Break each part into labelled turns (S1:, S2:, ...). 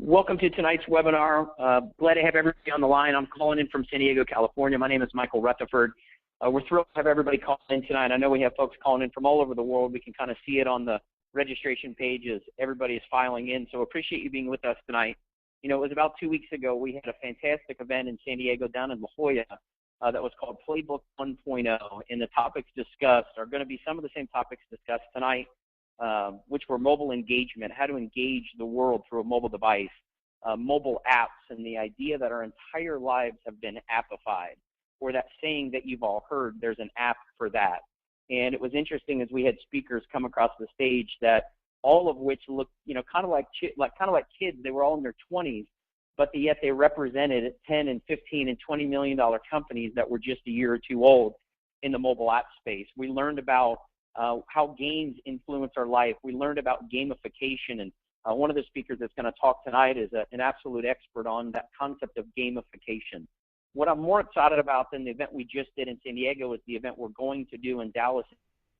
S1: Welcome to tonight's webinar. Glad to have everybody on the line. I'm calling in from San Diego, California. My name is Michael Rutherford. We're thrilled to have everybody calling in tonight. I know we have folks calling in from all over the world. We can kind of see it on the registration page as everybody is filing in. So appreciate you being with us tonight. You know, it was about 2 weeks ago. We had a fantastic event in San Diego down in La Jolla that was called Playbook 1.0. And the topics discussed are going to be some of the same topics discussed tonight. Which were mobile engagement, how to engage the world through a mobile device, mobile apps, and the idea that our entire lives have been appified, or that saying that you've all heard, there's an app for that. And it was interesting as we had speakers come across the stage that all of which looked, you know, kind of like kids. They were all in their 20s, but yet they represented 10 and 15 and $20 million companies that were just a year or two old in the mobile app space. We learned about how games influence our life. We learned about gamification, and one of the speakers that's going to talk tonight is an absolute expert on that concept of gamification. What I'm more excited about than the event we just did in San Diego is the event we're going to do in Dallas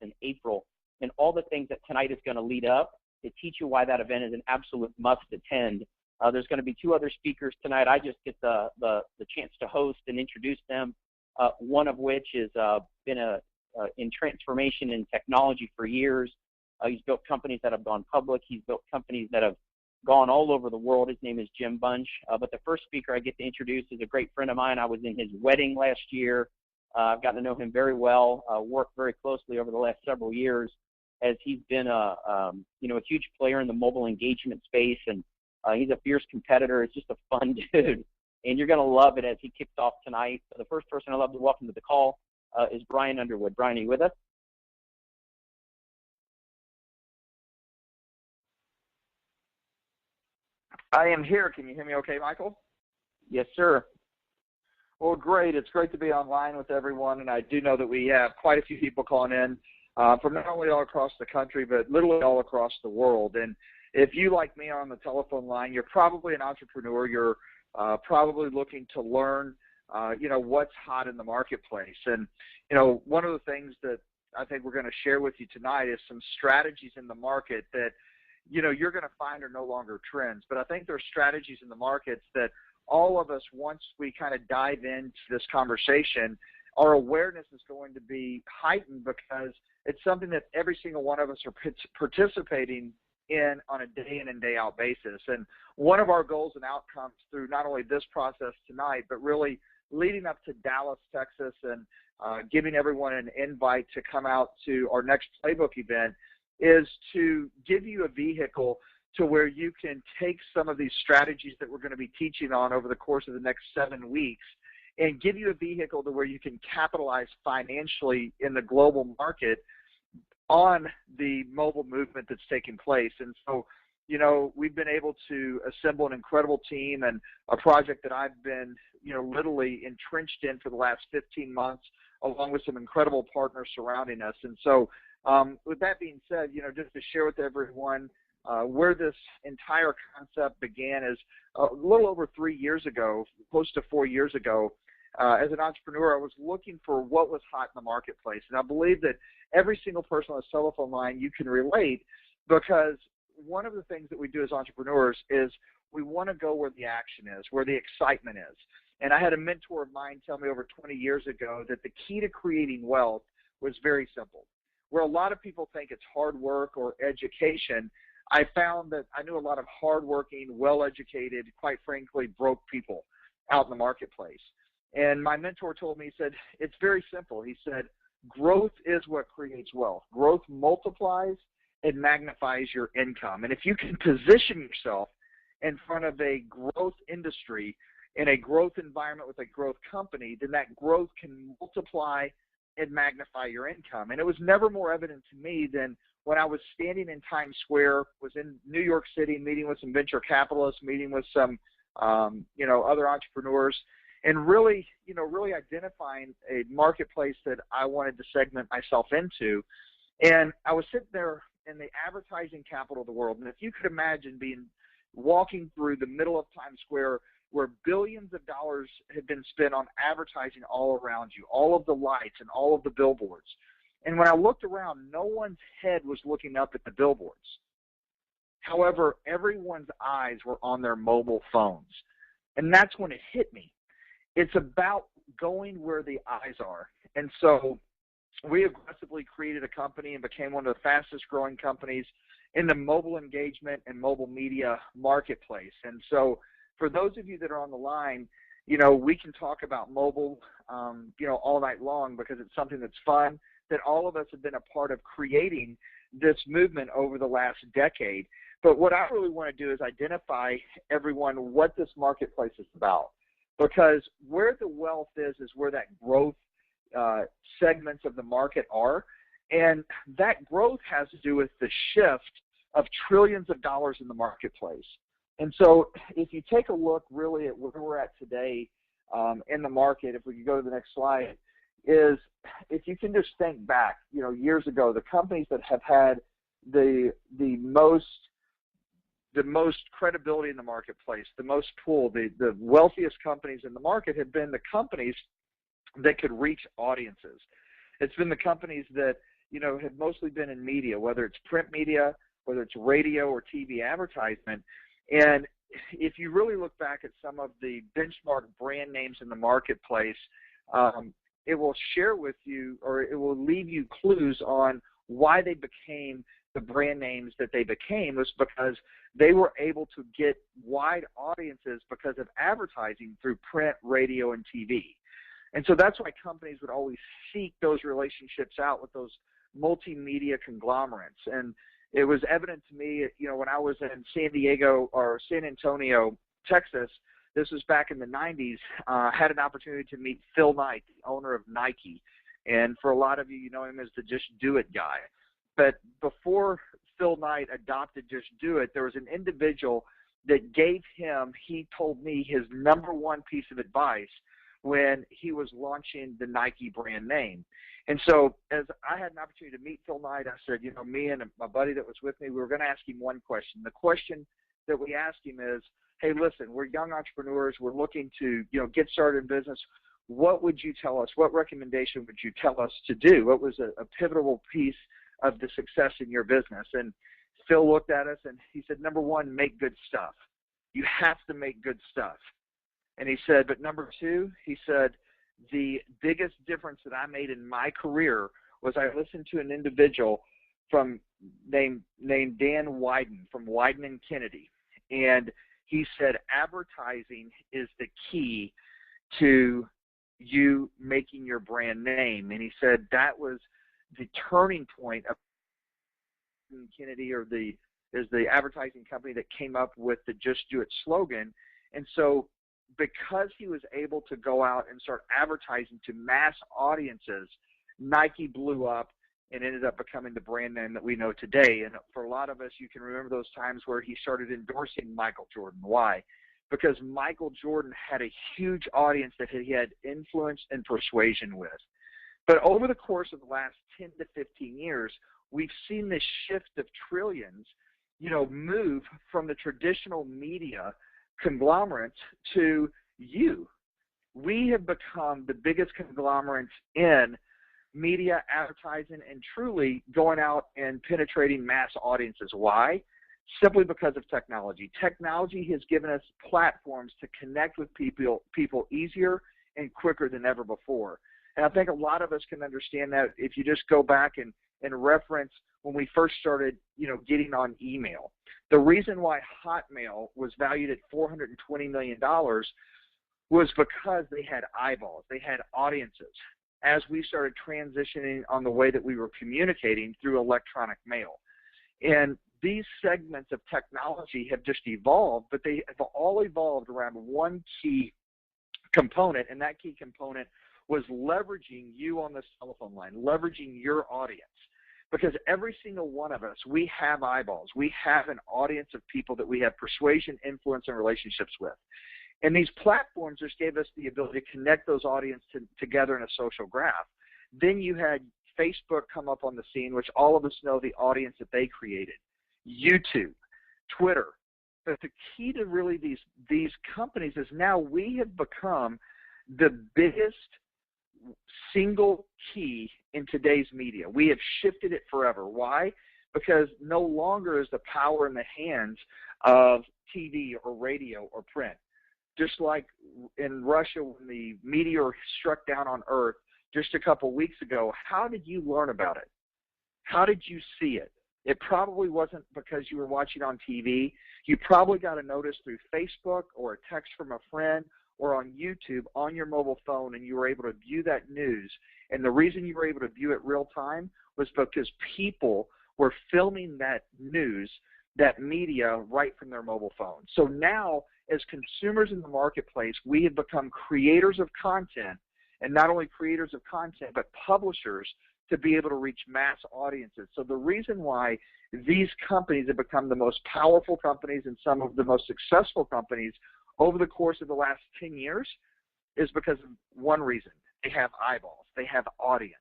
S1: in April, and all the things that tonight is going to lead up to teach you why that event is an absolute must attend. There's going to be two other speakers tonight. I just get the chance to host and introduce them, one of which has been in transformation and technology for years. He's built companies that have gone public. He's built companies that have gone all over the world. His name is Jim Bunch. But the first speaker I get to introduce is a great friend of mine. I was in his wedding last year. I've gotten to know him very well, worked very closely over the last several years as he's been a huge player in the mobile engagement space, and he's a fierce competitor. It's just a fun dude, and you're going to love it as he kicks off tonight. So the first person I'd love to welcome to the call is Brian Underwood. Brian, are you with us?
S2: I am here. Can you hear me okay, Michael?
S1: Yes, sir.
S2: Well, great. It's great to be online with everyone, and I do know that we have quite a few people calling in from not only all across the country, but literally all across the world. And if you, like me, are on the telephone line, you're probably an entrepreneur. You're probably looking to learn what's hot in the marketplace. And, one of the things that I think we're going to share with you tonight is some strategies in the market that, you're going to find are no longer trends. But I think there are strategies in the markets that all of us, once we kind of dive into this conversation, our awareness is going to be heightened because it's something that every single one of us are participating in on a day in and day out basis. And one of our goals and outcomes through not only this process tonight, but really leading up to Dallas, Texas, and giving everyone an invite to come out to our next Playbook event is to give you a vehicle to where you can take some of these strategies that we're going to be teaching on over the course of the next 7 weeks and give you a vehicle to where you can capitalize financially in the global market on the mobile movement that's taking place. And so, we've been able to assemble an incredible team and a project that I've been, literally entrenched in for the last 15 months, along with some incredible partners surrounding us. And so, with that being said, just to share with everyone where this entire concept began is a little over 3 years ago, close to 4 years ago. As an entrepreneur, I was looking for what was hot in the marketplace. And I believe that every single person on this telephone line, you can relate, because one of the things that we do as entrepreneurs is we want to go where the action is, where the excitement is. And I had a mentor of mine tell me over 20 years ago that the key to creating wealth was very simple. Where a lot of people think it's hard work or education, I found that I knew a lot of hardworking, well-educated, quite frankly, broke people out in the marketplace. And my mentor told me, he said, it's very simple. He said, growth is what creates wealth. Growth multiplies and magnifies your income. And if you can position yourself in front of a growth industry, in a growth environment with a growth company, then that growth can multiply and magnify your income. And it was never more evident to me than when I was standing in Times Square, was in New York City, meeting with some venture capitalists, meeting with some, other entrepreneurs, and really identifying a marketplace that I wanted to segment myself into. And I was sitting there in the advertising capital of the world. And if you could imagine walking through the middle of Times Square, where billions of dollars had been spent on advertising all around you, all of the lights and all of the billboards. And when I looked around, no one's head was looking up at the billboards. However, everyone's eyes were on their mobile phones. And that's when it hit me. It's about going where the eyes are. And so we aggressively created a company and became one of the fastest growing companies in the mobile engagement and mobile media marketplace. And so for those of you that are on the line, we can talk about mobile, all night long because it's something that's fun, that all of us have been a part of creating this movement over the last decade. But what I really want to do is identify everyone what this marketplace is about, because where the wealth is where that growth segments of the market are, and that growth has to do with the shift of trillions of dollars in the marketplace. And so if you take a look really at where we're at today in the market, if we could go to the next slide, is if you can just think back, years ago, the companies that have had the most credibility in the marketplace, the most pull, the wealthiest companies in the market have been the companies that could reach audiences. It's been the companies that, have mostly been in media, whether it's print media, whether it's radio or TV advertisement. And if you really look back at some of the benchmark brand names in the marketplace, it will share with you, or it will leave you clues on why they became the brand names that they became. Was because they were able to get wide audiences because of advertising through print, radio, and TV. And so that's why companies would always seek those relationships out with those multimedia conglomerates. And it was evident to me, when I was in San Antonio, Texas, this was back in the 90s, had an opportunity to meet Phil Knight, the owner of Nike. And for a lot of you, know him as the Just Do It guy. But before Phil Knight adopted Just Do It, there was an individual that gave him, he told me, his number one piece of advice when he was launching the Nike brand name. And so as I had an opportunity to meet Phil Knight, I said, me and my buddy that was with me, we were going to ask him one question. The question that we asked him is, hey, listen, we're young entrepreneurs. We're looking to, get started in business. What would you tell us? What recommendation would you tell us to do? What was a pivotal piece of the success in your business? And Phil looked at us and he said, number one, make good stuff. You have to make good stuff. And he said, but number two, he said, the biggest difference that I made in my career was I listened to an individual named Dan Wyden from Wyden and Kennedy. And he said, advertising is the key to you making your brand name. And he said that was the turning point of Kennedy, is the advertising company that came up with the Just Do It slogan. And so because he was able to go out and start advertising to mass audiences, Nike blew up and ended up becoming the brand name that we know today. And for a lot of us, you can remember those times where he started endorsing Michael Jordan. Why? Because Michael Jordan had a huge audience that he had influence and persuasion with. But over the course of the last 10 to 15 years, we've seen this shift of trillions, move from the traditional media conglomerates to you. We have become the biggest conglomerates in media, advertising, and truly going out and penetrating mass audiences. Why? Simply because of technology. Technology has given us platforms to connect with people easier and quicker than ever before. And I think a lot of us can understand that if you just go back and reference when we first started, getting on email. The reason why Hotmail was valued at $420 million was because they had eyeballs, they had audiences. As we started transitioning on the way that we were communicating through electronic mail. And these segments of technology have just evolved, but they have all evolved around one key component, and that key component was leveraging you on this telephone line, leveraging your audience. Because every single one of us, we have eyeballs. We have an audience of people that we have persuasion, influence, and relationships with. And these platforms just gave us the ability to connect those audiences together in a social graph. Then you had Facebook come up on the scene, which all of us know the audience that they created. YouTube, Twitter. But the key to really these companies is now we have become the biggest single key in today's media. We have shifted it forever. Why? because no longer is the power in the hands of TV or radio or print. Just like in Russia when the meteor struck down on Earth just a couple weeks ago, how did you learn about it? How did you see it? It probably wasn't because you were watching on TV. You probably got a notice through Facebook or a text from a friend or on YouTube on your mobile phone, and you were able to view that news. And the reason you were able to view it real time was because people were filming that news, that media, right from their mobile phone. So now, as consumers in the marketplace, we have become creators of content, and not only creators of content, but publishers to be able to reach mass audiences. So the reason why these companies have become the most powerful companies and some of the most successful companies over the course of the last 10 years is because of one reason. They have eyeballs. They have audience.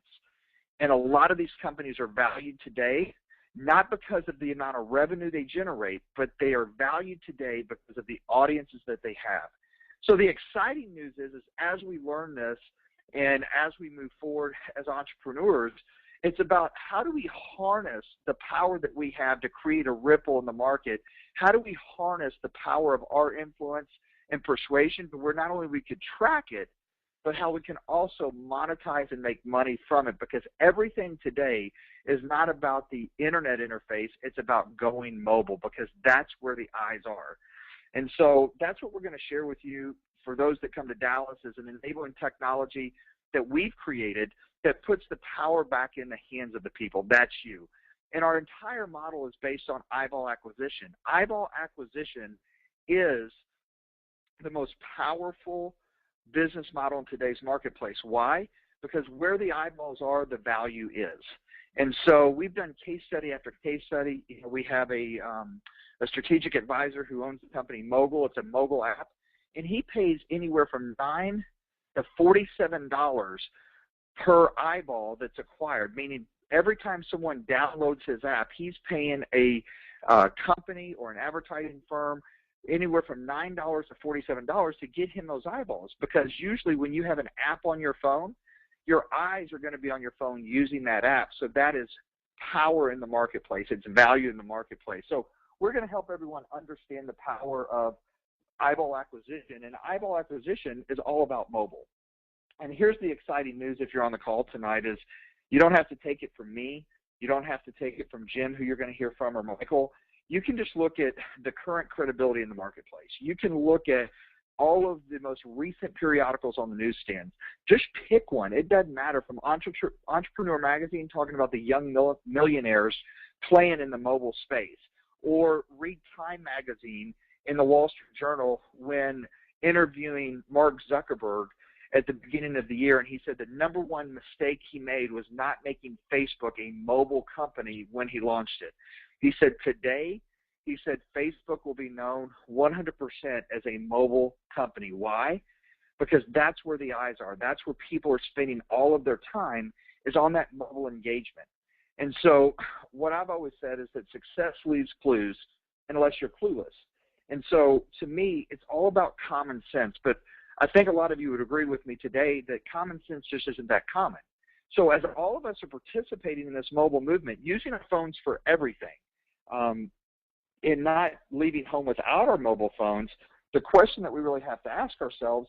S2: And a lot of these companies are valued today not because of the amount of revenue they generate, but they are valued today because of the audiences that they have. So the exciting news is as we learn this and as we move forward as entrepreneurs, it's about how do we harness the power that we have to create a ripple in the market? How do we harness the power of our influence and persuasion, but where not only we could track it, but how we can also monetize and make money from it, because everything today is not about the internet interface, it's about going mobile, because that's where the eyes are. And so that's what we're going to share with you for those that come to Dallas, is an enabling technology that we've created that puts the power back in the hands of the people. That's you. And our entire model is based on eyeball acquisition. Eyeball acquisition is the most powerful business model in today's marketplace. Why? Because where the eyeballs are, the value is. And so we've done case study after case study. You know, we have a strategic advisor who owns the company Mogul. It's a mobile app, and he pays anywhere from $9 to $47 per eyeball that's acquired, meaning every time someone downloads his app, he's paying a company or an advertising firm anywhere from $9 to $47 to get him those eyeballs, because usually when you have an app on your phone, your eyes are going to be on your phone using that app. So that is power in the marketplace. It's value in the marketplace. So we're going to help everyone understand the power of eyeball acquisition, and eyeball acquisition is all about mobile. And here's the exciting news if you're on the call tonight is you don't have to take it from me. You don't have to take it from Jim, who you're going to hear from, or Michael. You can just look at the current credibility in the marketplace. You can look at all of the most recent periodicals on the newsstands. Just pick one. It doesn't matter, from Entrepreneur Magazine talking about the young millionaires playing in the mobile space, or read Time Magazine in the Wall Street Journal when interviewing Mark Zuckerberg at the beginning of the year, and he said the number one mistake he made was not making Facebook a mobile company when he launched it. He said today, he said Facebook will be known 100% as a mobile company. Why? Because that's where the eyes are. That's where people are spending all of their time, is on that mobile engagement. And so what I've always said is that success leaves clues unless you're clueless. And so to me, it's all about common sense. But I think a lot of you would agree with me today that common sense just isn't that common. So as all of us are participating in this mobile movement, using our phones for everything, and not leaving home without our mobile phones, the question that we really have to ask ourselves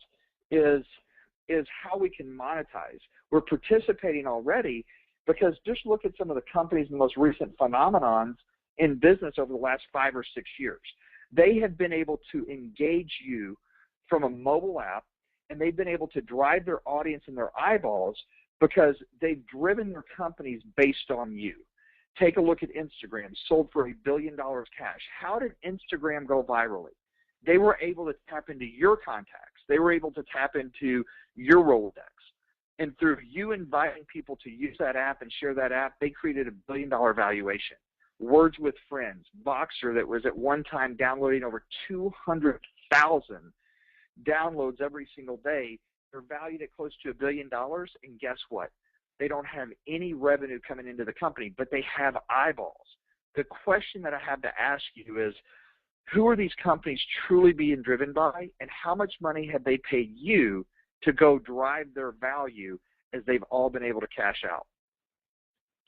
S2: is how we can monetize. We're participating already, because just look at some of the companies and the most recent phenomenons in business over the last 5 or 6 years. They have been able to engage you from a mobile app, and they've been able to drive their audience and their eyeballs because they've driven their companies based on you. Take a look at Instagram, sold for $1 billion cash. How did Instagram go virally? They were able to tap into your contacts. They were able to tap into your Rolodex. And through you inviting people to use that app and share that app, they created $1 billion valuation. Words with Friends, Boxer, that was at one time downloading over 200,000 downloads every single day. They're valued at close to $1 billion, and guess what? They don't have any revenue coming into the company, but they have eyeballs. The question that I have to ask you is, who are these companies truly being driven by, and how much money have they paid you to go drive their value as they've all been able to cash out?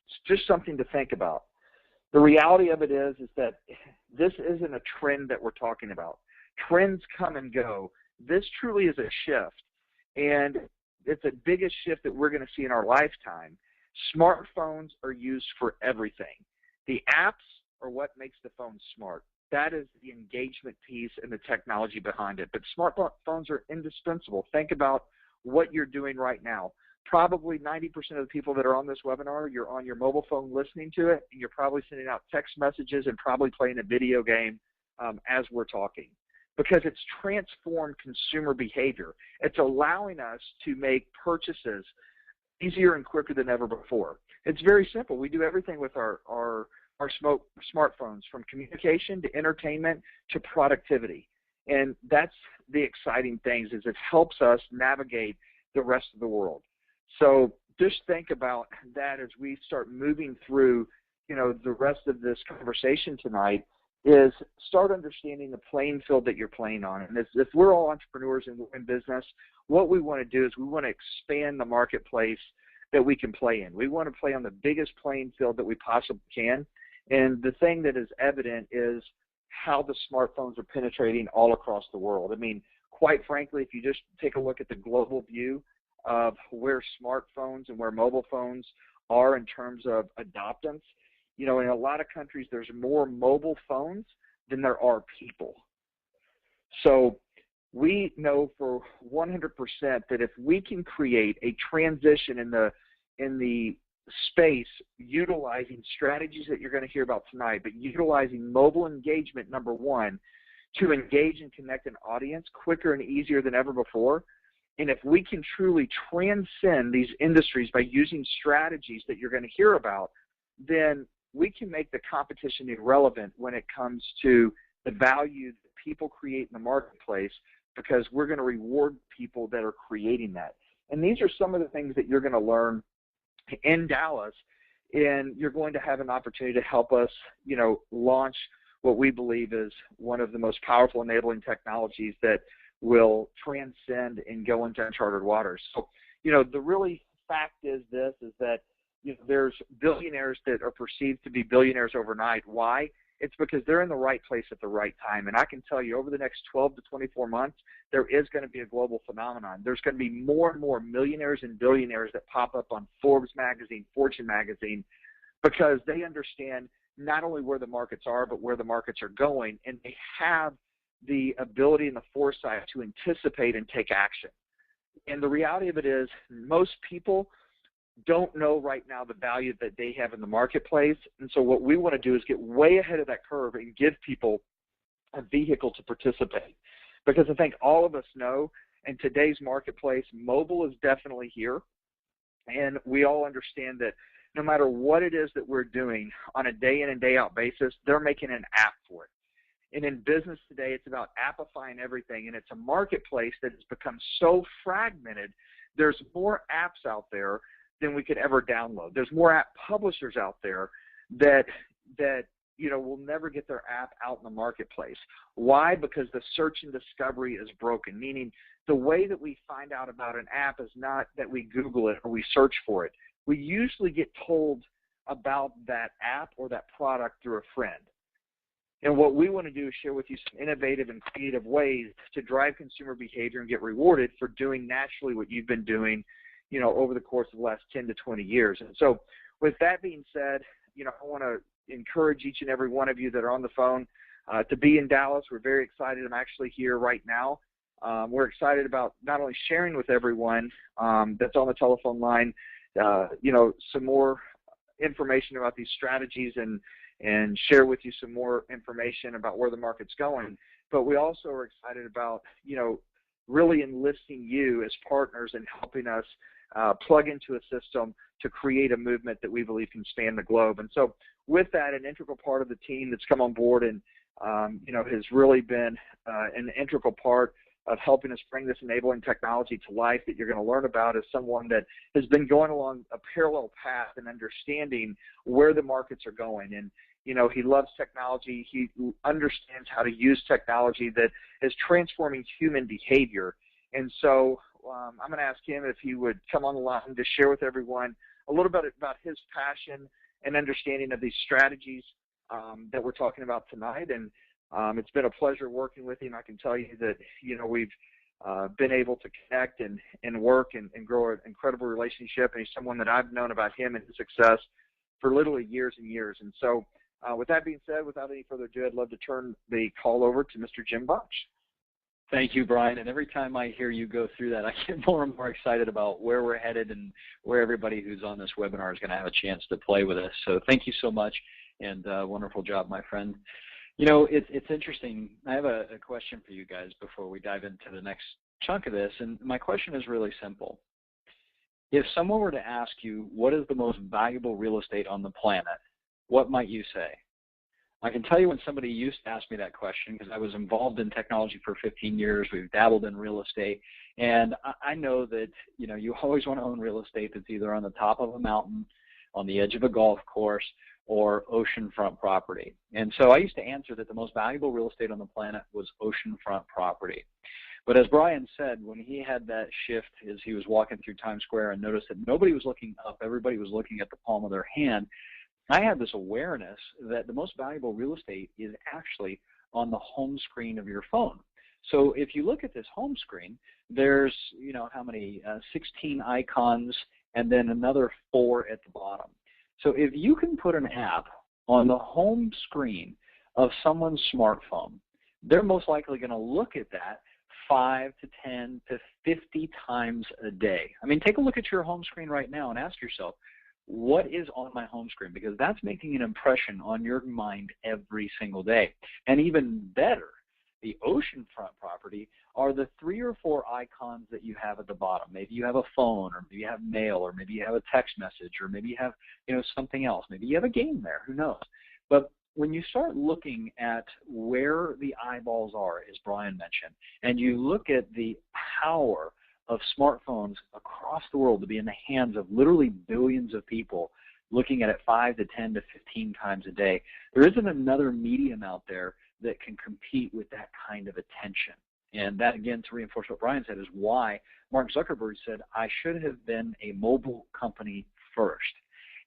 S2: It's just something to think about. The reality of it is that this isn't a trend that we're talking about. Trends come and go. This truly is a shift, and it's the biggest shift that we're going to see in our lifetime. Smartphones are used for everything. The apps are what makes the phone smart. That is the engagement piece and the technology behind it. But smartphones are indispensable. Think about what you're doing right now. Probably 90% of the people that are on this webinar, you're on your mobile phone listening to it, and you're probably sending out text messages and probably playing a video game as we're talking, because it's transformed consumer behavior. It's allowing us to make purchases easier and quicker than ever before. It's very simple. We do everything with our smartphones, from communication to entertainment to productivity. And that's the exciting things, is it helps us navigate the rest of the world. So just think about that as we start moving through, the rest of this conversation tonight, is start understanding the playing field that you're playing on. And if we're all entrepreneurs and we're in business, what we want to do is we want to expand the marketplace that we can play in. We want to play on the biggest playing field that we possibly can. And the thing that is evident is how the smartphones are penetrating all across the world. I mean, quite frankly, if you just take a look at the global view of where smartphones and where mobile phones are in terms of adoptance, in a lot of countries there's more mobile phones than there are people. So we know for 100% that if we can create a transition in the space, utilizing strategies that you're going to hear about tonight, but utilizing mobile engagement, number one, to engage and connect an audience quicker and easier than ever before. And if we can truly transcend these industries by using strategies that you're going to hear about, then we can make the competition irrelevant when it comes to the value that people create in the marketplace, because we're going to reward people that are creating that. And these are some of the things that you're going to learn in Dallas, and you're going to have an opportunity to help us, launch what we believe is one of the most powerful enabling technologies that will transcend and go into uncharted waters. So, the really fact is that there's billionaires that are perceived to be billionaires overnight. Why? It's because they're in the right place at the right time. And I can tell you, over the next 12 to 24 months, there is going to be a global phenomenon. There's going to be more and more millionaires and billionaires that pop up on Forbes magazine, Fortune magazine, because they understand not only where the markets are, but where the markets are going, and they have the ability and the foresight to anticipate and take action. And the reality of it is, most people don't know right now the value that they have in the marketplace. And so what we want to do is get way ahead of that curve and give people a vehicle to participate. Because I think all of us know in today's marketplace, mobile is definitely here. And we all understand that no matter what it is that we're doing on a day in and day out basis, they're making an app for it. And in business today, it's about appifying everything. And it's a marketplace that has become so fragmented. There's more apps out there than we could ever download. There's more app publishers out there that will never get their app out in the marketplace. Why? Because the search and discovery is broken, meaning the way that we find out about an app is not that we Google it or we search for it. We usually get told about that app or that product through a friend. And what we want to do is share with you some innovative and creative ways to drive consumer behavior and get rewarded for doing naturally what you've been doing, over the course of the last 10 to 20 years. And so with that being said, I want to encourage each and every one of you that are on the phone to be in Dallas. We're very excited. I'm actually here right now. We're excited about not only sharing with everyone that's on the telephone line, some more information about these strategies and share with you some more information about where the market's going. But we also are excited about, really enlisting you as partners and helping us plug into a system to create a movement that we believe can span the globe. And so with that, an integral part of the team that's come on board and, has really been an integral part of helping us bring this enabling technology to life that you're going to learn about is someone that has been going along a parallel path and understanding where the markets are going. And, he loves technology. He understands how to use technology that is transforming human behavior. And so I'm going to ask him if he would come on the line to share with everyone a little bit about his passion and understanding of these strategies that we're talking about tonight. And it's been a pleasure working with him. I can tell you that, we've been able to connect and work and grow an incredible relationship. And he's someone that I've known about him and his success for literally years and years. And so with that being said, without any further ado, I'd love to turn the call over to Mr. Jim Bunch.
S3: Thank you, Brian. And every time I hear you go through that, I get more and more excited about where we're headed and where everybody who's on this webinar is going to have a chance to play with us. So thank you so much, and wonderful job, my friend. It's interesting. I have a question for you guys before we dive into the next chunk of this, and my question is really simple. If someone were to ask you, what is the most valuable real estate on the planet, what might you say? I can tell you when somebody used to ask me that question, because I was involved in technology for 15 years, we've dabbled in real estate, and I know that, you always want to own real estate that's either on the top of a mountain, on the edge of a golf course, or oceanfront property. And so I used to answer that the most valuable real estate on the planet was oceanfront property. But as Brian said, when he had that shift as he was walking through Times Square and noticed that nobody was looking up, everybody was looking at the palm of their hand, I had this awareness that the most valuable real estate is actually on the home screen of your phone. So if you look at this home screen, there's, how many, 16 icons and then another 4 at the bottom. So if you can put an app on the home screen of someone's smartphone, they're most likely going to look at that 5 to 10 to 50 times a day. I mean, take a look at your home screen right now and ask yourself, what is on my home screen? Because that's making an impression on your mind every single day. And even better, the oceanfront property are the 3 or 4 icons that you have at the bottom. Maybe you have a phone, or maybe you have mail, or maybe you have a text message, or maybe you have, something else. Maybe you have a game there, who knows? But when you start looking at where the eyeballs are, as Brian mentioned, and you look at the power of smartphones across the world to be in the hands of literally billions of people looking at it 5 to 10 to 15 times a day, there isn't another medium out there that can compete with that kind of attention. And that, again, to reinforce what Brian said, is why Mark Zuckerberg said, I should have been a mobile company first.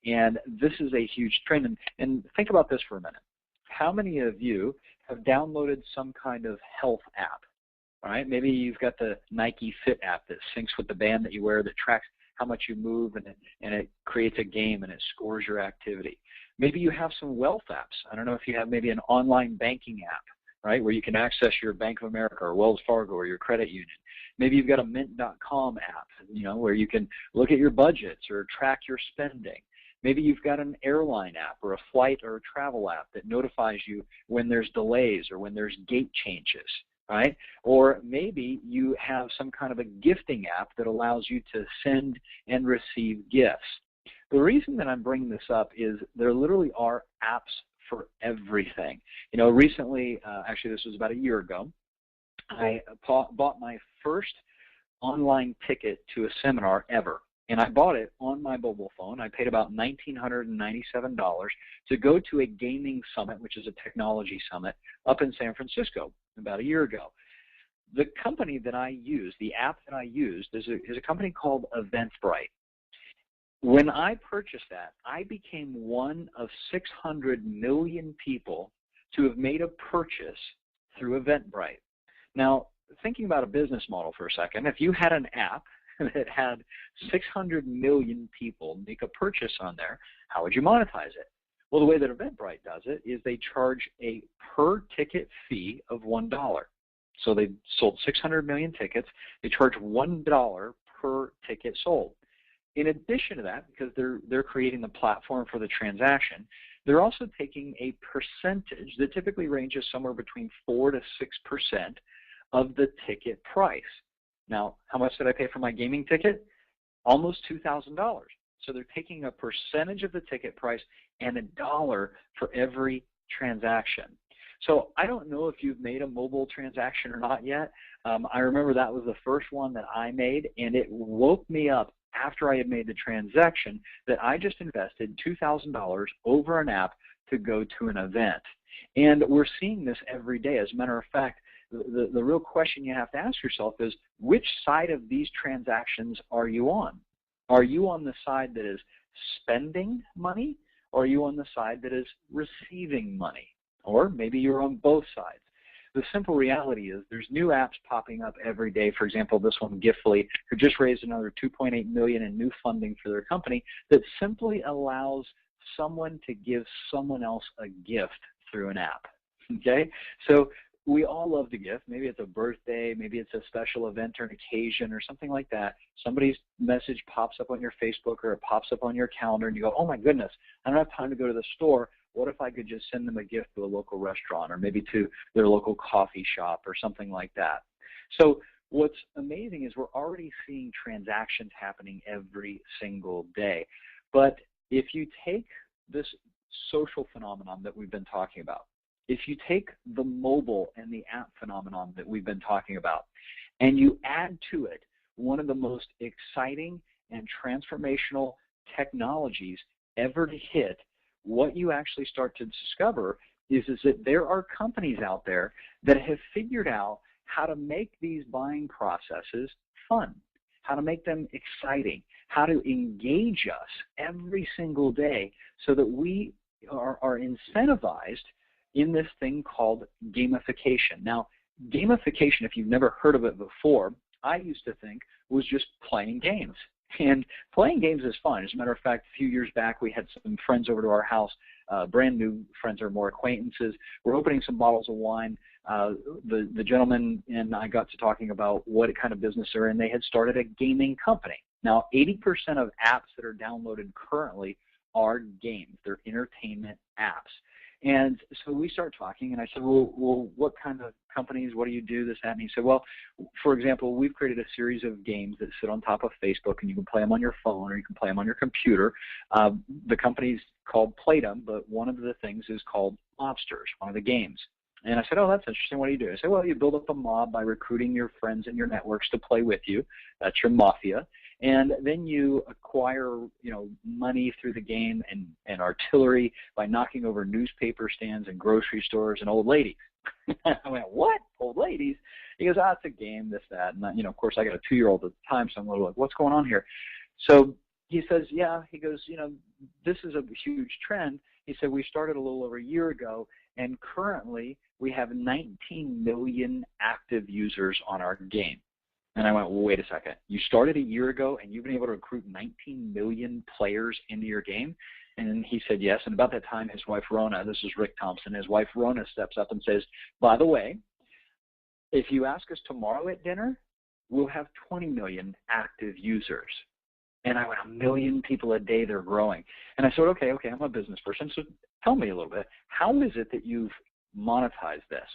S3: And this is a huge trend. And think about this for a minute. How many of you have downloaded some kind of health app? All right, maybe you've got the Nike Fit app that syncs with the band that you wear, that tracks how much you move, and it creates a game and it scores your activity. Maybe you have some wealth apps. I don't know if you have maybe an online banking app, right, where you can access your Bank of America or Wells Fargo or your credit union. Maybe you've got a Mint.com app, where you can look at your budgets or track your spending. Maybe you've got an airline app or a flight or a travel app that notifies you when there's delays or when there's gate changes, right? Or maybe you have some kind of a gifting app that allows you to send and receive gifts. The reason that I'm bringing this up is there literally are apps for everything. Recently, actually this was about a year ago, I bought my first online ticket to a seminar ever. And I bought it on my mobile phone. I paid about $1,997 to go to a gaming summit, which is a technology summit, up in San Francisco about a year ago. The company that I used, the app that I used, is a company called Eventbrite. When I purchased that, I became one of 600 million people to have made a purchase through Eventbrite. Now, thinking about a business model for a second, if you had an app that had 600 million people make a purchase on there, how would you monetize it? Well, the way that Eventbrite does it is they charge a per ticket fee of $1. So they sold 600 million tickets. They charge $1 per ticket sold. In addition to that, because they're creating the platform for the transaction, they're also taking a percentage that typically ranges somewhere between 4 to 6% of the ticket price. Now, how much did I pay for my gaming ticket? Almost $2,000. So they're taking a percentage of the ticket price and $1 for every transaction. So I don't know if you've made a mobile transaction or not yet. I remember that was the first one that I made, and it woke me up after I had made the transaction that I just invested $2,000 over an app to go to an event. And we're seeing this every day. As a matter of fact, the real question you have to ask yourself is, which side of these transactions are you on? Are you on the side that is spending money, or are you on the side that is receiving money? Or maybe you're on both sides. The simple reality is there's new apps popping up every day. For example, this one, Giftly, who just raised another $2.8 million in new funding for their company that simply allows someone to give someone else a gift through an app. Okay? So we all love to gift. Maybe it's a birthday, maybe it's a special event or an occasion or something like that. Somebody's message pops up on your Facebook or it pops up on your calendar and you go, oh my goodness, I don't have time to go to the store. What if I could just send them a gift to a local restaurant or maybe to their local coffee shop or something like that? So what's amazing is we're already seeing transactions happening every single day. But if you take this social phenomenon that we've been talking about, if you take the mobile and the app phenomenon that we've been talking about, and you add to it one of the most exciting and transformational technologies ever to hit, what you actually start to discover is that there are companies out there that have figured out how to make these buying processes fun, how to make them exciting, how to engage us every single day so that we are incentivized in this thing called gamification. Now, gamification, if you've never heard of it before, I used to think was just playing games. And playing games is fun. As a matter of fact, a few years back, we had some friends over to our house, brand new friends or more acquaintances. We're opening some bottles of wine. The gentleman and I got to talking about what kind of business they're in. They had started a gaming company. Now, 80% of apps that are downloaded currently are games. They're entertainment apps. And so we start talking, and I said, well, what kind of companies, what do you do, this, that? And he said, well, for example, we've created a series of games that sit on top of Facebook, and you can play them on your phone or you can play them on your computer. The company's called Playdom, but one of the things is called Mobsters, one of the games. And I said, oh, that's interesting. What do you do? I said, well, you build up a mob by recruiting your friends and your networks to play with you. That's your mafia. And then you acquire, money through the game and artillery by knocking over newspaper stands and grocery stores and old ladies. I went, what? Old ladies? He goes, it's a game, this, that. And, of course, I got a 2-year-old at the time, so I'm a little like, what's going on here? So he says, yeah. He goes, this is a huge trend. He said, we started a little over a year ago, and currently we have 19 million active users on our game. And I went, well, wait a second. You started a year ago, and you've been able to recruit 19 million players into your game? And he said yes. And about that time, his wife, Rona, this is Rick Thompson, his wife, Rona, steps up and says, by the way, if you ask us tomorrow at dinner, we'll have 20 million active users. And I went, 1 million people a day, they're growing. And I said, okay, I'm a business person, so tell me a little bit. How is it that you've monetized this?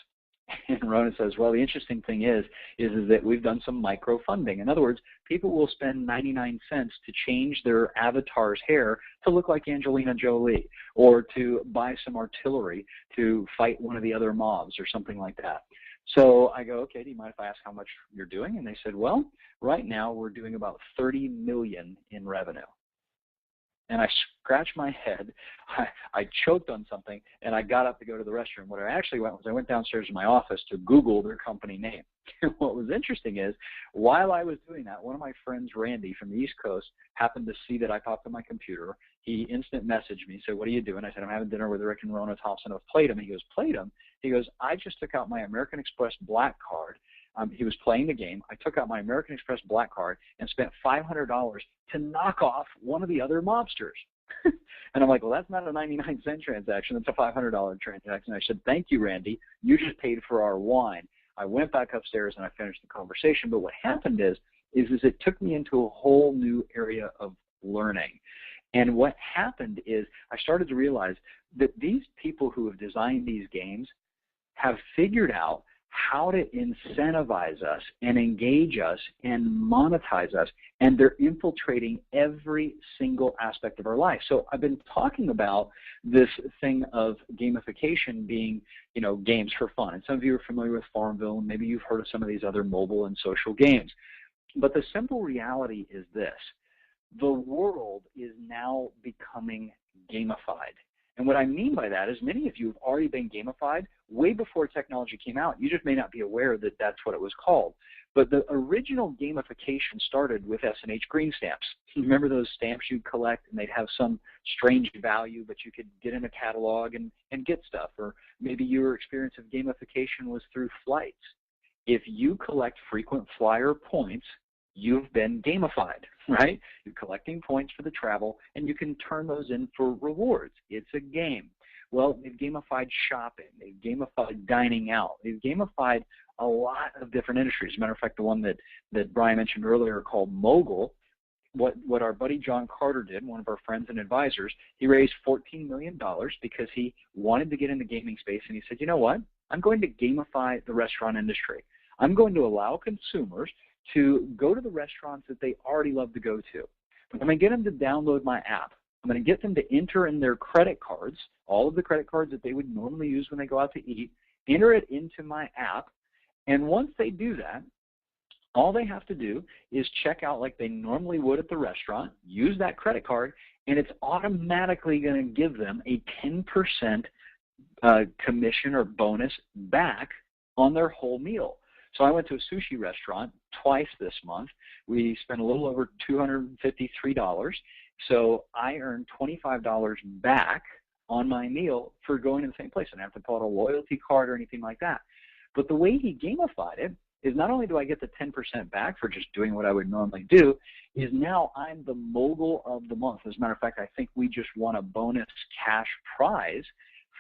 S3: And Rona says, well, the interesting thing is that we've done some micro-funding. In other words, people will spend 99 cents to change their avatar's hair to look like Angelina Jolie or to buy some artillery to fight one of the other mobs or something like that. So I go, okay, do you mind if I ask how much you're doing? And they said, well, right now we're doing about 30 million in revenue. And I scratched my head, I choked on something, and I got up to go to the restroom. What I actually went was I went downstairs to my office to Google their company name. And what was interesting is, while I was doing that, one of my friends, Randy, from the East Coast, happened to see that I popped on my computer. He instant messaged me, said, what are you doing? I said, I'm having dinner with Rick and Rona Thompson of Playdom. He goes, Playdom? He goes, I just took out my American Express Black card. He was playing the game. I took out my American Express Black card and spent $500 to knock off one of the other mobsters. And I'm like, well, that's not a 99-cent transaction. That's a $500 transaction. I said, thank you, Randy. You just paid for our wine. I went back upstairs and I finished the conversation. But what happened is it took me into a whole new area of learning. And what happened is I started to realize that these people who have designed these games have figured out how to incentivize us and engage us and monetize us, and they're infiltrating every single aspect of our life. So I've been talking about this thing of gamification being, games for fun. And some of you are familiar with Farmville, and maybe you've heard of some of these other mobile and social games. But the simple reality is this: the world is now becoming gamified. And what I mean by that is many of you have already been gamified way before technology came out. You just may not be aware that that's what it was called. But the original gamification started with S&H green stamps. Remember those stamps you'd collect and they'd have some strange value, but you could get in a catalog and get stuff. Or maybe your experience of gamification was through flights. If you collect frequent flyer points, you've been gamified, right? You're collecting points for the travel, and you can turn those in for rewards. It's a game. Well, they've gamified shopping. They've gamified dining out. They've gamified a lot of different industries. As a matter of fact, the one that Brian mentioned earlier called Mogul, what our buddy John Carter did, one of our friends and advisors, he raised $14 million because he wanted to get in the gaming space, and he said, you know what? I'm going to gamify the restaurant industry. I'm going to allow consumers to go to the restaurants that they already love to go to. I'm going to get them to download my app. I'm going to get them to enter in their credit cards, all of the credit cards that they would normally use when they go out to eat, enter it into my app, and once they do that, all they have to do is check out like they normally would at the restaurant, use that credit card, and it's automatically going to give them a 10% commission or bonus back on their whole meal. So I went to a sushi restaurant twice this month. We spent a little over $253. So I earned $25 back on my meal for going to the same place. I didn't have to pull out a loyalty card or anything like that. But the way he gamified it is not only do I get the 10% back for just doing what I would normally do, is now I'm the mogul of the month. As a matter of fact, I think we just won a bonus cash prize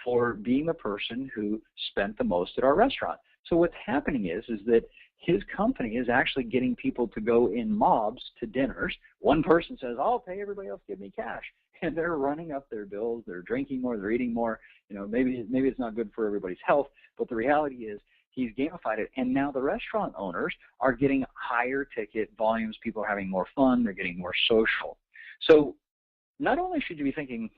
S3: for being the person who spent the most at our restaurant. So what's happening is that his company is actually getting people to go in mobs to dinners. One person says, I'll pay, everybody else give me cash. And they're running up their bills, they're drinking more, they're eating more. You know, maybe it's not good for everybody's health, but the reality is he's gamified it, and now the restaurant owners are getting higher ticket volumes, people are having more fun, they're getting more social. So not only should you be thinking,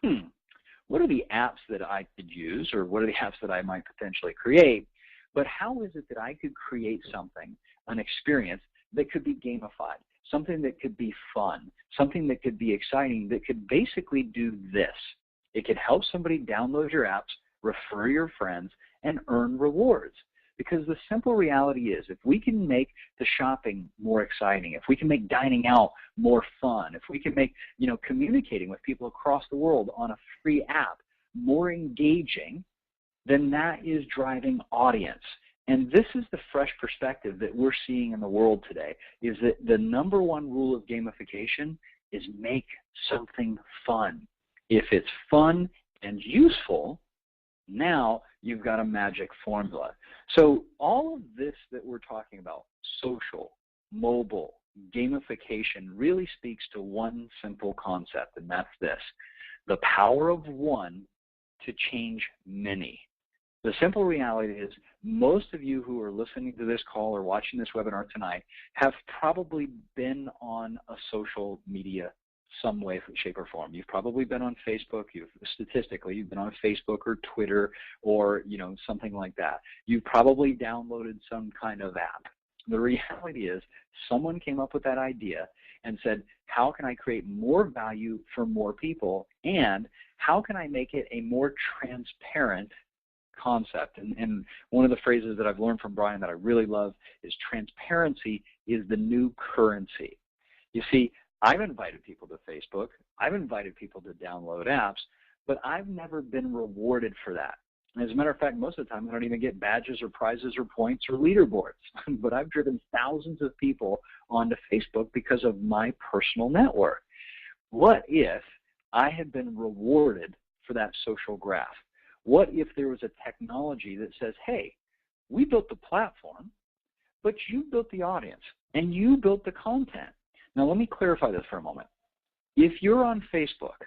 S3: what are the apps that I could use, or what are the apps that I might potentially create, but how is it that I could create something, an experience that could be gamified, something that could be fun, something that could be exciting, that could basically do this. It could help somebody download your apps, refer your friends, and earn rewards. Because the simple reality is, if we can make the shopping more exciting, if we can make dining out more fun, if we can make, communicating with people across the world on a free app more engaging, then that is driving audience. And this is the fresh perspective that we're seeing in the world today, is that the number one rule of gamification is make something fun. If it's fun and useful, now you've got a magic formula. So all of this that we're talking about, social, mobile, gamification, really speaks to one simple concept, and that's this: the power of one to change many. The simple reality is most of you who are listening to this call or watching this webinar tonight have probably been on a social media some way, shape, or form. You've probably been on Facebook. Statistically, you've been on Facebook or Twitter or something like that. You've probably downloaded some kind of app. The reality is someone came up with that idea and said, how can I create more value for more people, and how can I make it a more transparent concept? And one of the phrases that I've learned from Brian that I really love is transparency is the new currency. You see, I've invited people to Facebook, I've invited people to download apps, but I've never been rewarded for that. As a matter of fact, most of the time I don't even get badges or prizes or points or leaderboards, but I've driven thousands of people onto Facebook because of my personal network. What if I had been rewarded for that social graph? What if there was a technology that says, hey, we built the platform, but you built the audience and you built the content. Now, let me clarify this for a moment. If you're on Facebook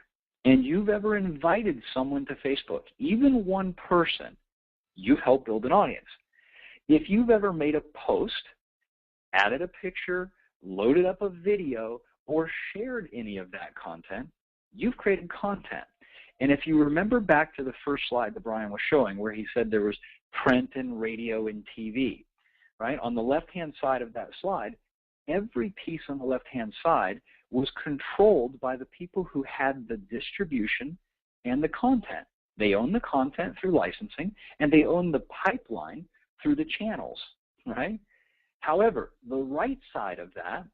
S3: and you've ever invited someone to Facebook, even one person, you've helped build an audience. If you've ever made a post, added a picture, loaded up a video, or shared any of that content, you've created content. And if you remember back to the first slide that Brian was showing where he said there was print and radio and TV, right? On the left-hand side of that slide, every piece on the left-hand side was controlled by the people who had the distribution and the content. They own the content through licensing, and they own the pipeline through the channels, right? However, the right side of that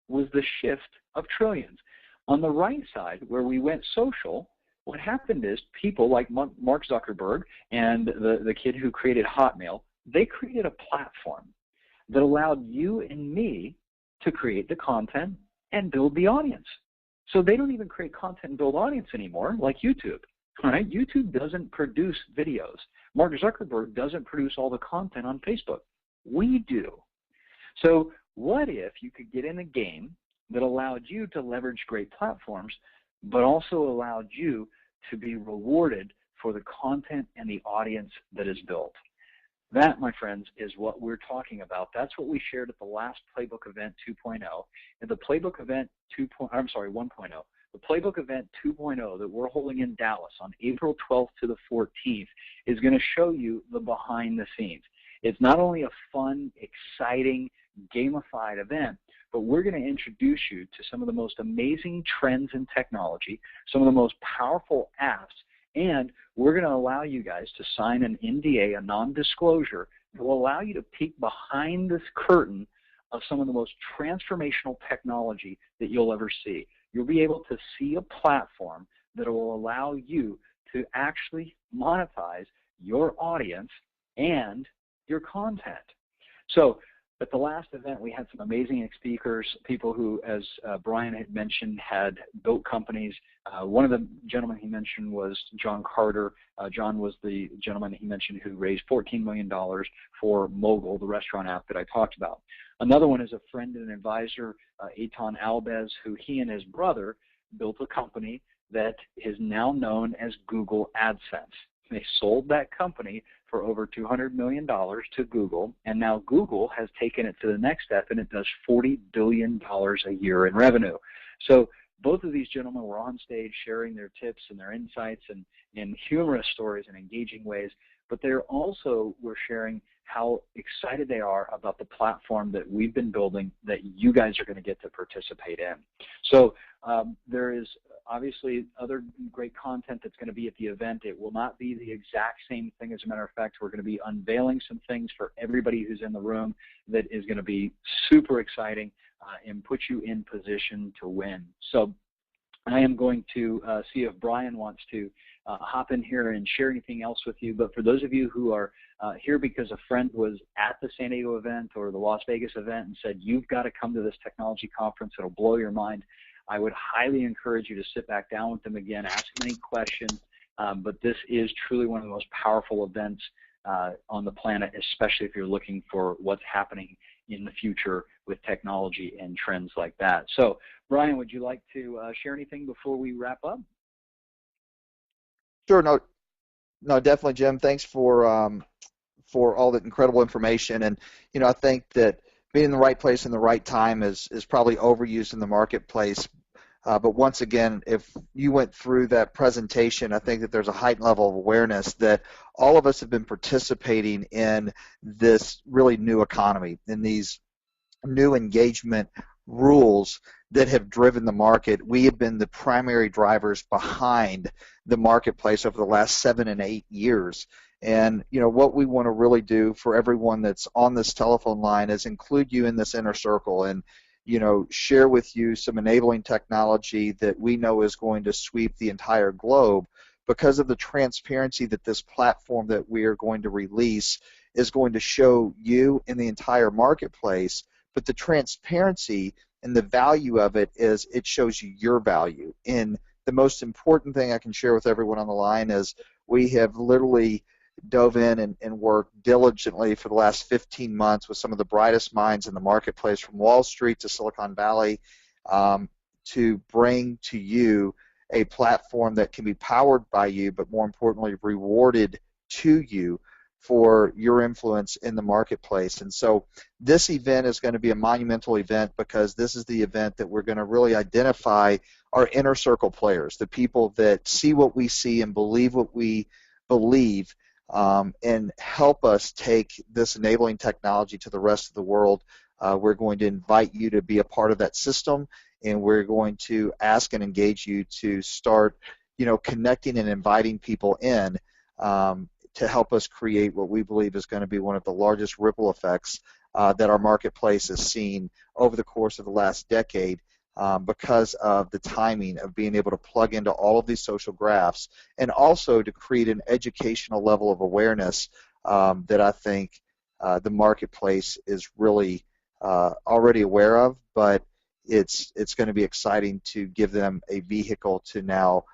S3: was the shift of trillions. On the right side, where we went social, what happened is people like Mark Zuckerberg and the kid who created Hotmail, they created a platform that allowed you and me to create the content and build the audience. So they don't even create content and build audience anymore like YouTube. Right? YouTube doesn't produce videos. Mark Zuckerberg doesn't produce all the content on Facebook. We do. So what if you could get in a game that allowed you to leverage great platforms, but also allowed you to be rewarded for the content and the audience that is built? That, my friends, is what we're talking about. That's what we shared at the last Playbook Event 2.0. And the Playbook Event 1.0. The Playbook Event 2.0 that we're holding in Dallas on April 12th to the 14th is going to show you the behind the scenes. It's not only a fun, exciting, gamified event, but we're going to introduce you to some of the most amazing trends in technology, some of the most powerful apps, and we're going to allow you guys to sign an NDA, a non-disclosure, that will allow you to peek behind this curtain of some of the most transformational technology that you'll ever see. You'll be able to see a platform that will allow you to actually monetize your audience and your content. So at the last event, we had some amazing speakers, people who, as Brian had mentioned, had built companies. One of the gentlemen he mentioned was John Carter. John was the gentleman he mentioned who raised $14 million for Mogul, the restaurant app that I talked about. Another one is a friend and advisor, Eitan Albez, who he and his brother built a company that is now known as Google AdSense. They sold that company for over $200 million to Google, and now Google has taken it to the next step, and it does $40 billion a year in revenue. So both of these gentlemen were on stage sharing their tips and their insights and in humorous stories and engaging ways, but they also were sharing how excited they are about the platform that we've been building that you guys are going to get to participate in. So there is obviously other great content that's going to be at the event. It will not be the exact same thing. As a matter of fact, we're going to be unveiling some things for everybody who's in the room that is going to be super exciting and put you in position to win. So I am going to see if Brian wants to hop in here and share anything else with you. But for those of you who are here because a friend was at the San Diego event or the Las Vegas event and said, you've got to come to this technology conference, it'll blow your mind, I would highly encourage you to sit back down with them again, ask them any questions. But this is truly one of the most powerful events on the planet, especially if you're looking for what's happening in the future with technology and trends like that. So, Brian, would you like to share anything before we wrap up?
S2: Sure. No, definitely, Jim. Thanks for all that incredible information. And I think that being in the right place in the right time is probably overused in the marketplace. But once again, if you went through that presentation, I think that there's a heightened level of awareness that all of us have been participating in this really new economy, in these new engagement rules that have driven the market. We have been the primary drivers behind the marketplace over the last 7 and 8 years. And what we want to really do for everyone that's on this telephone line is include you in this inner circle and share with you some enabling technology that we know is going to sweep the entire globe because of the transparency that this platform that we are going to release is going to show you in the entire marketplace. But the transparency and the value of it is it shows you your value. And the most important thing I can share with everyone on the line is we have literally dove in and worked diligently for the last 15 months with some of the brightest minds in the marketplace from Wall Street to Silicon Valley to bring to you a platform that can be powered by you, but more importantly rewarded to you for your influence in the marketplace. And so this event is going to be a monumental event because this is the event that we're going to really identify our inner circle players, the people that see what we see and believe what we believe, and help us take this enabling technology to the rest of the world. We're going to invite you to be a part of that system, and we're going to ask and engage you to start, connecting and inviting people in to help us create what we believe is going to be one of the largest ripple effects
S4: that our marketplace has seen over the course of the last decade, because of the timing of being able to plug into all of these social graphs, and also to create an educational level of awareness that I think the marketplace is really already aware of, but it's going to be exciting to give them a vehicle to now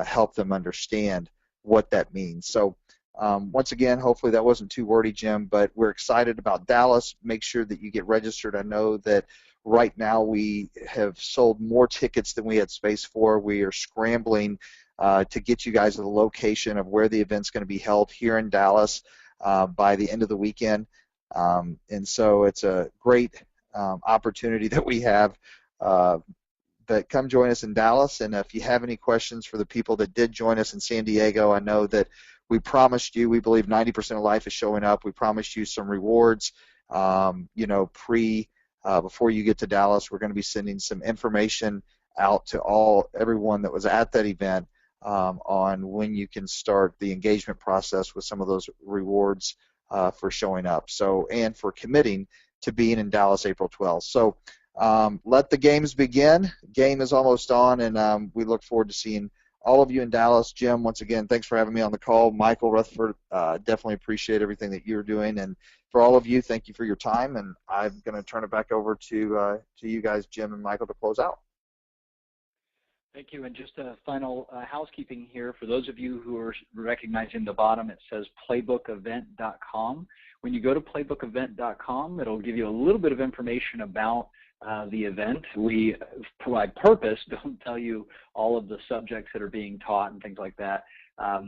S4: help them understand what that means. So once again, hopefully that wasn't too wordy, Jim, but we're excited about Dallas. Make sure that you get registered. I know that right now we have sold more tickets than we had space for. We are scrambling to get you guys to the location of where the event's going to be held here in Dallas by the end of the weekend. And so it's a great opportunity that we have. But come join us in Dallas, and if you have any questions for the people that did join us in San Diego, I know that we promised you, we believe 90% of life is showing up. We promised you some rewards, you know, before you get to Dallas. We're going to be sending some information out to everyone that was at that event on when you can start the engagement process with some of those rewards for showing up, and for committing to being in Dallas April 12th. So let the games begin. Game is almost on, and we look forward to seeing all of you in Dallas. Jim, once again, thanks for having me on the call. Michael Rutherford, definitely appreciate everything that you're doing. And for all of you, thank you for your time. And I'm going to turn it back over to you guys, Jim and Michael, to close out.
S3: Thank you. And just a final housekeeping here. For those of you who are recognizing the bottom, it says playbookevent.com. When you go to playbookevent.com, it'll give you a little bit of information about the event. We, by purpose, don't tell you all of the subjects that are being taught and things like that.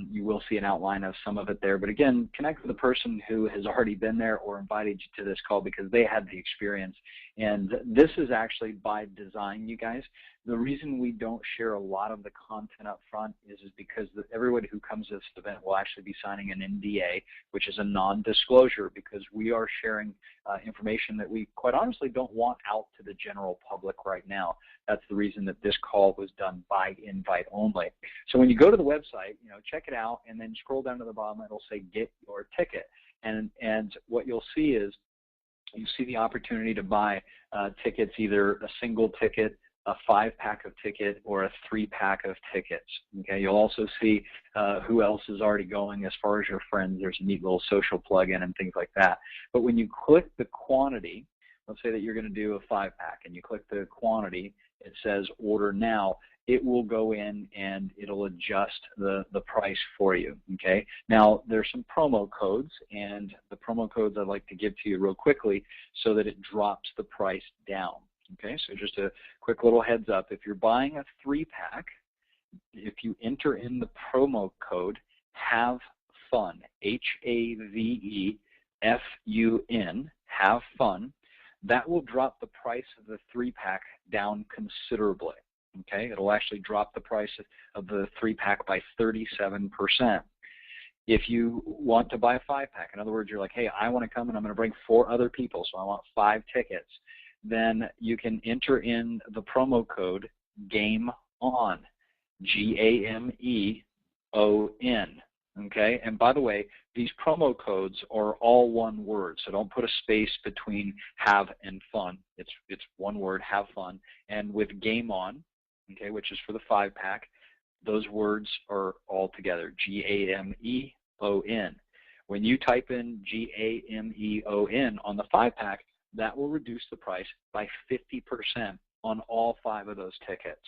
S3: You will see an outline of some of it there. But again, connect with the person who has already been there or invited you to this call because they had the experience. And this is actually by design, you guys. The reason we don't share a lot of the content up front is because everybody who comes to this event will actually be signing an NDA, which is a non-disclosure, because we are sharing information that we quite honestly don't want out to the general public right now. That's the reason that this call was done by invite only. So when you go to the website, you know, check it out and then scroll down to the bottom. It'll say get your ticket. And what you'll see is you see the opportunity to buy tickets, either a single ticket, a 5-pack of ticket, or a 3-pack of tickets. Okay, you'll also see who else is already going as far as your friends. There's a neat little social plug-in and things like that. But when you click the quantity, let's say that you're going to do a 5-pack, and you click the quantity, it says order now. It will go in and it'll adjust the price for you. Okay. Now there's some promo codes, and the promo codes I'd like to give to you real quickly so that it drops the price down. Okay, so just a quick little heads up. If you're buying a 3-pack, if you enter in the promo code HAVE FUN, HAVEFUN, HAVE FUN, that will drop the price of the 3-pack down considerably. Okay, it'll actually drop the price of the 3-pack by 37%. If you want to buy a 5-pack, in other words, you're like, hey, I want to come and I'm going to bring 4 other people, so I want 5 tickets, then you can enter in the promo code GAMEON, GAMEON. Okay, and by the way, these promo codes are all one word, so don't put a space between have and fun. It's one word, have fun. And with Game On, okay, which is for the 5-pack, those words are all together, GAMEON. When you type in GAMEON on the 5-pack, that will reduce the price by 50% on all 5 of those tickets.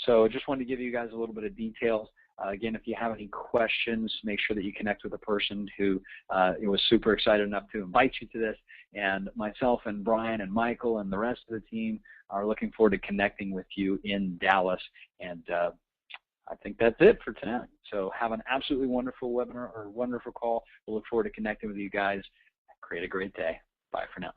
S3: So just wanted to give you guys a little bit of details. Again, if you have any questions, make sure that you connect with the person who was super excited enough to invite you to this. And myself and Brian and Michael and the rest of the team are looking forward to connecting with you in Dallas. And I think that's it for tonight. So have an absolutely wonderful webinar or wonderful call. We'll look forward to connecting with you guys. Create a great day. Bye for now.